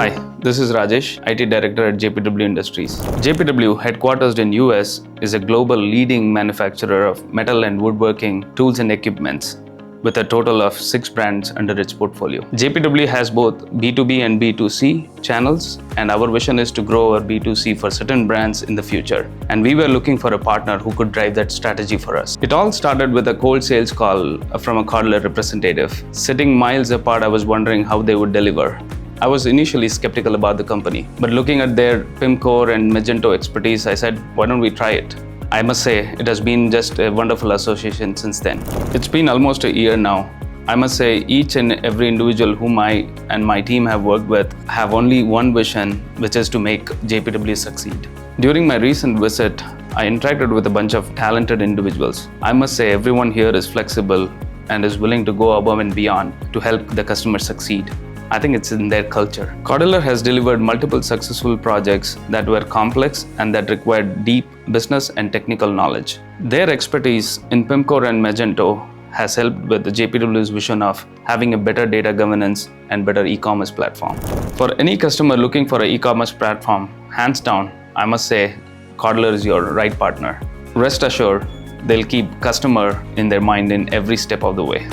Hi, this is Rajesh, IT Director at JPW Industries. JPW, headquartered in US, is a global leading manufacturer of metal and woodworking tools and equipments, with a total of 6 brands under its portfolio. JPW has both B2B and B2C channels, and our vision is to grow our B2C for certain brands in the future. And we were looking for a partner who could drive that strategy for us. It all started with a cold sales call from a Cordler representative. Sitting miles apart, I was wondering how they would deliver. I was initially skeptical about the company, but looking at their PIMCore and Magento expertise, I said, why don't we try it? I must say, it has been just a wonderful association since then. It's been almost a year now. I must say, each and every individual whom I and my team have worked with have only one vision, which is to make JPW succeed. During my recent visit, I interacted with a bunch of talented individuals. I must say, everyone here is flexible and is willing to go above and beyond to help the customer succeed. I think it's in their culture. Cordler has delivered multiple successful projects that were complex and that required deep business and technical knowledge. Their expertise in PIMCore and Magento has helped with the JPW's vision of having a better data governance and better e-commerce platform. For any customer looking for an e-commerce platform, hands down, I must say, Cordler is your right partner. Rest assured, they'll keep customer in their mind in every step of the way.